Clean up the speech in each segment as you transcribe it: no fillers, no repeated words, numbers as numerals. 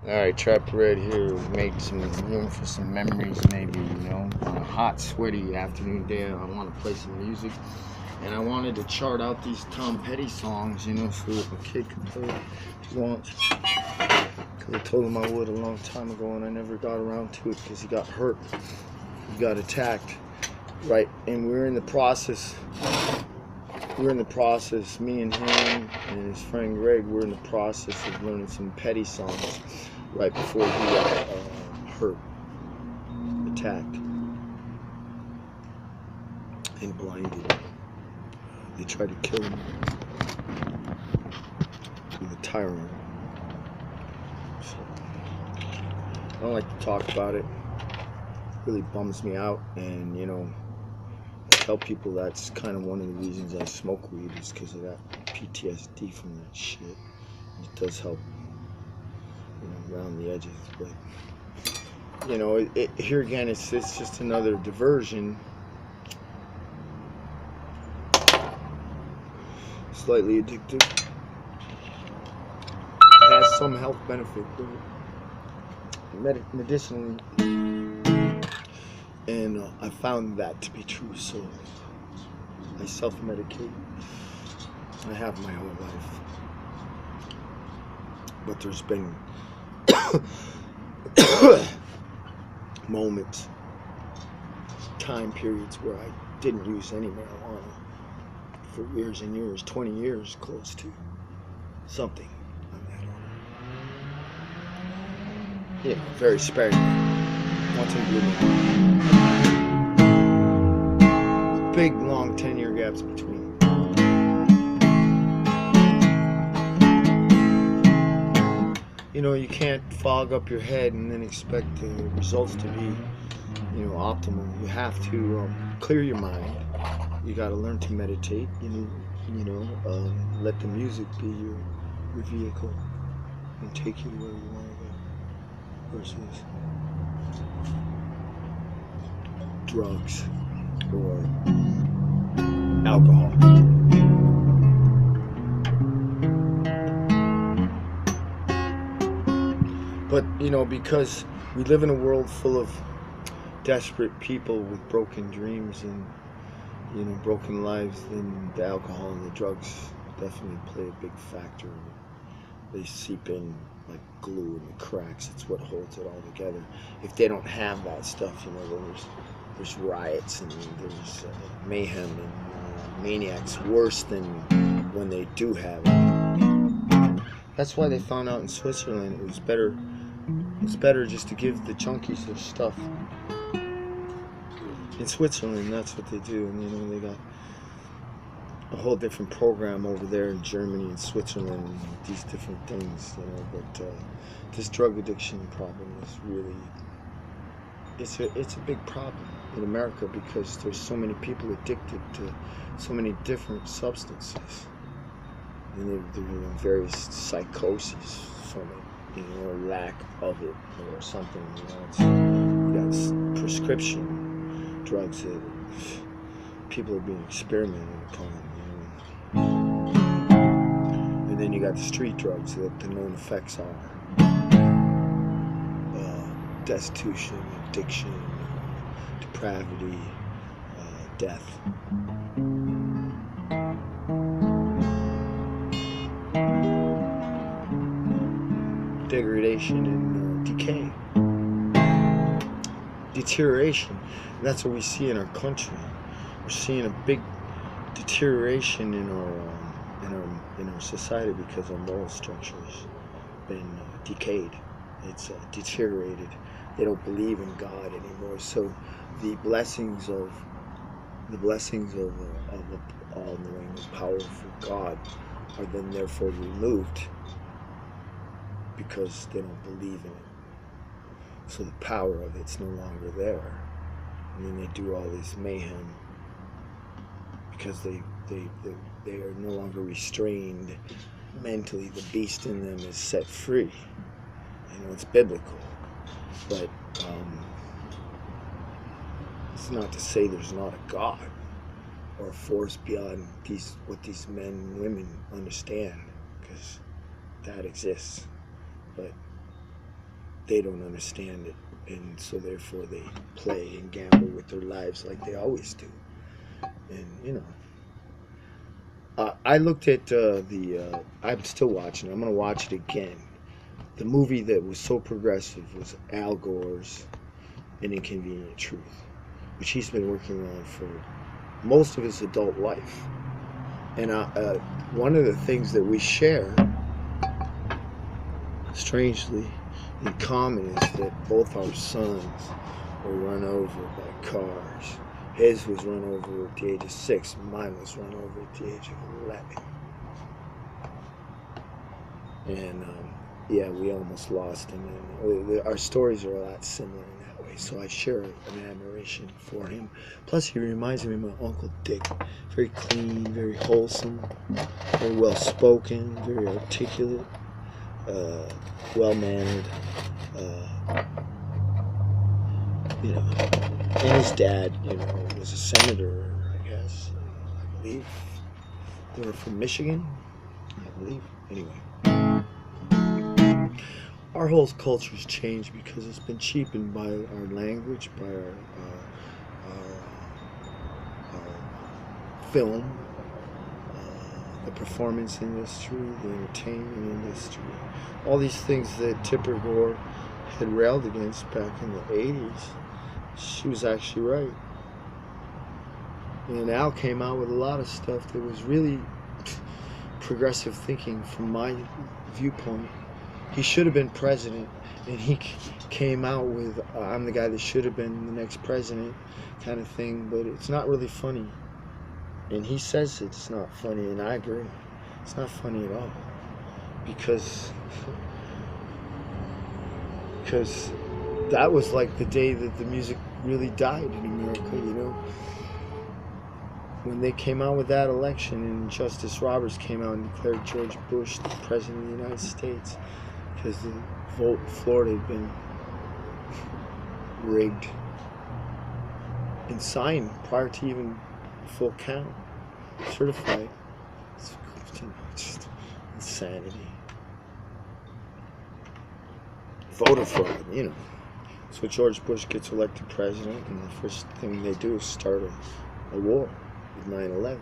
Alright, Trap Red here. Make some room for some memories, maybe, on a hot, sweaty afternoon day. I want to play some music. And I wanted to chart out these Tom Petty songs, so that my kid could play it if he wants. Because I told him I would a long time ago, and I never got around to it because he got hurt. He got attacked. Right, and we're in the process, me and him and his friend Greg, we're in the process of learning some Petty songs right before he got hurt, attacked, and blinded. They tried to kill him with a tyrant. So, I don't like to talk about it. It really bums me out, and I tell people that's kind of one of the reasons I smoke weed is because of that PTSD from that shit. It does help, around the edges, but here again, it's just another diversion. Slightly addictive. It has some health benefit, but medicinally. And I found that to be true, so I self-medicate. I have my whole life. But there's been moments, time periods where I didn't use any marijuana for years and years, 20 years, close to something on that order. Very sparingly. Once in blue moon. Big, long 10-year gaps between. You can't fog up your head and then expect the results to be, optimal. You have to clear your mind. You got to learn to meditate. Let the music be your vehicle and take you to where you want to go. Versus drugs or alcohol. But, because we live in a world full of desperate people with broken dreams and, broken lives, then the alcohol and the drugs definitely play a big factor. They seep in like glue in the cracks. It's what holds it all together. If they don't have that stuff, there's riots and there's mayhem and maniacs worse than when they do have it. That's why they found out in Switzerland it was better just to give the junkies their stuff. In Switzerland, that's what they do, and they got a whole different program over there in Germany and Switzerland, and these different things, but this drug addiction problem is really, it's a big problem in America because there's so many people addicted to so many different substances, and they're in various psychoses from it, or lack of it, or something. You got prescription drugs that people are being experimented upon, and then you got the street drugs that the known effects are destitution, addiction, depravity, death. Degradation and decay, deterioration. And that's what we see in our country. We're seeing a big deterioration in our society because our moral structure has been decayed. It's deteriorated. They don't believe in God anymore. So the blessings of all-knowing and powerful God are then therefore removed, because they don't believe in it. So the power of it's no longer there. And then they do all this mayhem because they are no longer restrained mentally. The beast in them is set free. It's biblical. But it's not to say there's not a God or a force beyond what these men and women understand, because that exists. But they don't understand it, and so therefore they play and gamble with their lives like they always do. And I looked at I'm still watching. I'm gonna watch it again. The movie that was so progressive was Al Gore's An Inconvenient Truth, which he's been working on for most of his adult life. And one of the things that we share, strangely, in common is that both our sons were run over by cars. His was run over at the age of 6. Mine was run over at the age of 11. And yeah, we almost lost him. And our stories are a lot similar in that way. So I share an admiration for him. Plus, he reminds me of my Uncle Dick. Very clean, very wholesome, very well spoken, very articulate, well mannered. And his dad, was a senator, I guess. I believe they were from Michigan. I believe. Anyway, our whole culture's changed because it's been cheapened by our language, by our film, the performance industry, the entertainment industry, all these things that Tipper Gore had railed against back in the 80s. She was actually right. And Al came out with a lot of stuff that was really progressive thinking from my viewpoint. He should have been president, and he came out with I'm the guy that should have been the next president kind of thing, but it's not really funny. And he says it's not funny, and I agree. It's not funny at all. Because that was like the day that the music really died in America, When they came out with that election and Justice Roberts came out and declared George Bush the President of the United States because the vote in Florida had been rigged and signed prior to even full count, certified. It's just insanity. Voter fraud, So George Bush gets elected president, and the first thing they do is start a war with 9/11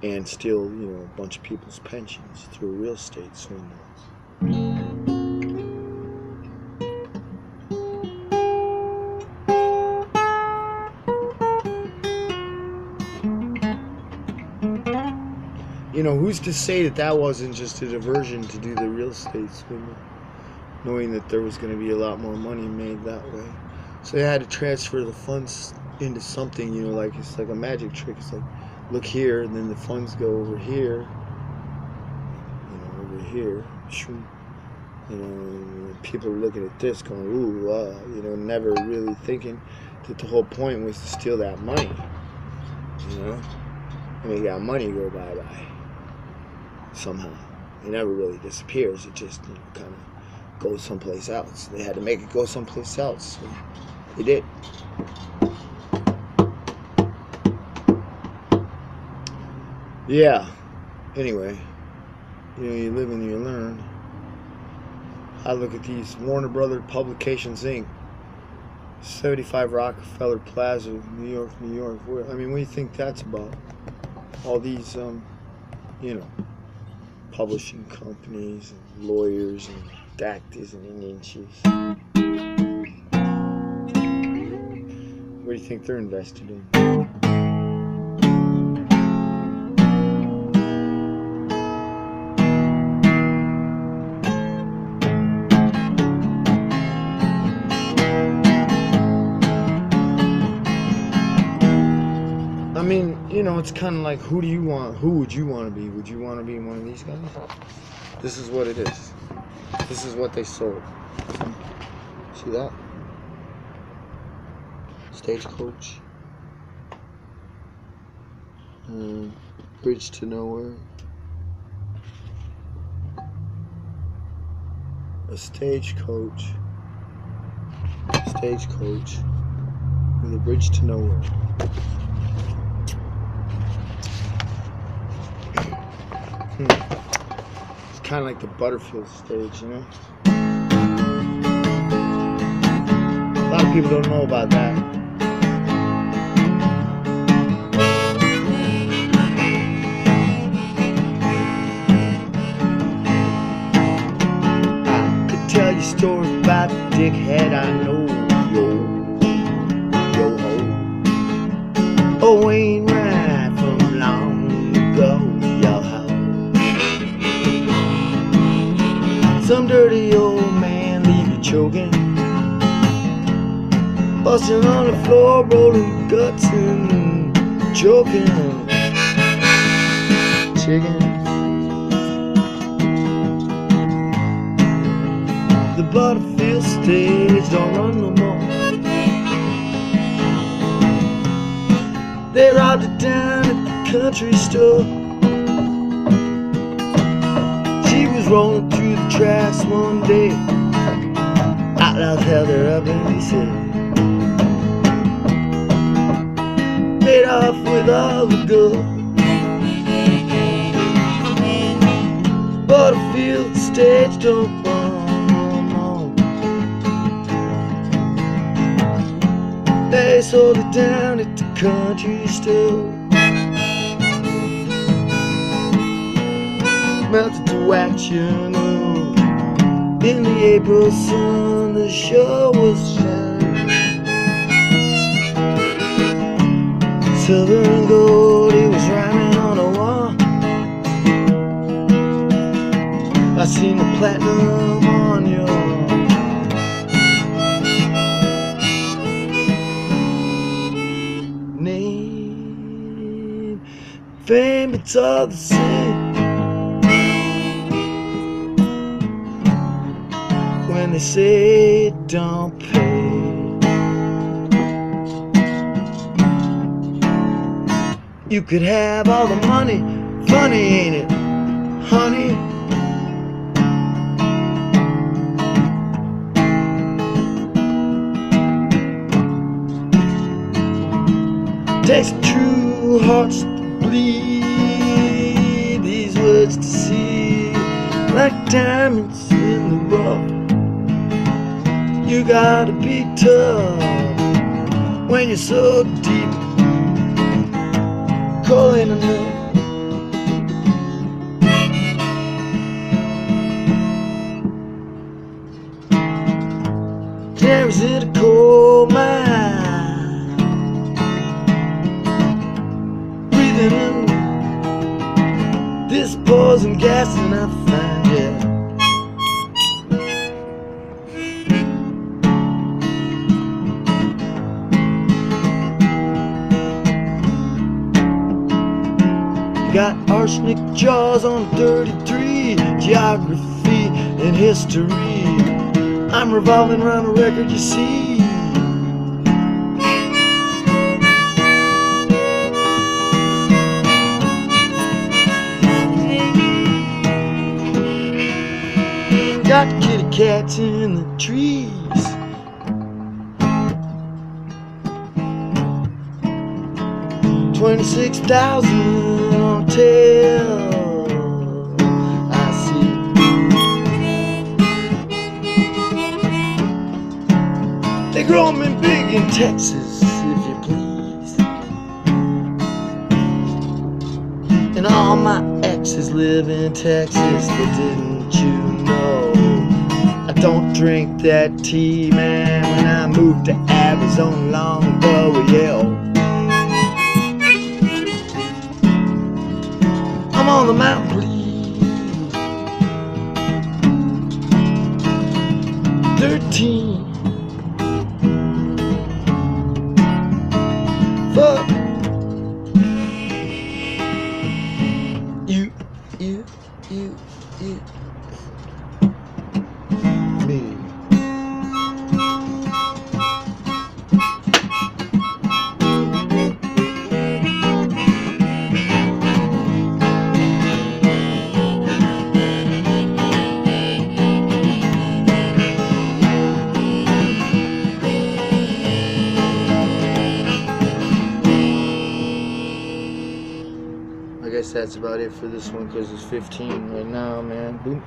and steal, a bunch of people's pensions through real estate swindles. Who's to say that wasn't just a diversion to do the real estate swindle, knowing that there was going to be a lot more money made that way. So they had to transfer the funds into something, it's like a magic trick. It's like, look here, and then the funds go over here, over here, and people are looking at this going, ooh, never really thinking that the whole point was to steal that money, and you got money go bye-bye somehow. It never really disappears. It just, kind of goes someplace else. They had to make it go someplace else. So they did. Yeah. Anyway, you live and you learn. I look at these Warner Brothers Publications Inc. 75 Rockefeller Plaza, New York, New York. What do you think that's about? All these, publishing companies and lawyers and doctors and Indian chiefs. What do you think they're invested in? It's kind of like, who would you want to be? Would you want to be one of these guys? This is what it is. This is what they sold. See that? Stagecoach. Bridge to Nowhere. A stagecoach. Stagecoach with a bridge to nowhere. It's kind of like the Butterfield stage, lot of people don't know about that. I could tell you stories about the dickhead I know. Oh, ain't right from long ago, yo-ho. Some dirty old man leave you choking, busting on the floor, rolling guts and choking. Chicken. The Butterfield stage don't run no more. They robbed it down at the country store. She was rolling through the tracks one day. Outlaws held her up and he said, made off with all the gold. Butterfield stage don't run no more. They sold it down at the country store. Melted to wax, you know. In the April sun, the shore was shining. Silver and gold, it was rhyming on a wall. I seen the platinum on your name. Fame, it's all the same. When they say it don't pay, you could have all the money. Funny, ain't it, honey? Takes true hearts to bleed these words to see, like diamonds in the rough. You gotta be tough when you're so deep, calling enough. Canaries in a coal mine, breathing in this poison gas, and I find, yeah. Got arsenic jaws on 33, geography and history. I'm revolving around a record, you see. Got kitty cats in the trees. $26,000 on tail, I see. They grow them in big in Texas, if you please. And all my exes live in Texas, but didn't you know? I don't drink that tea, man. When I moved to Arizona long ago, yeah. I'm on the mountain, please. 13. Fuck you, me. I guess that's about it for this one, because it's 15 right now, man. Boom.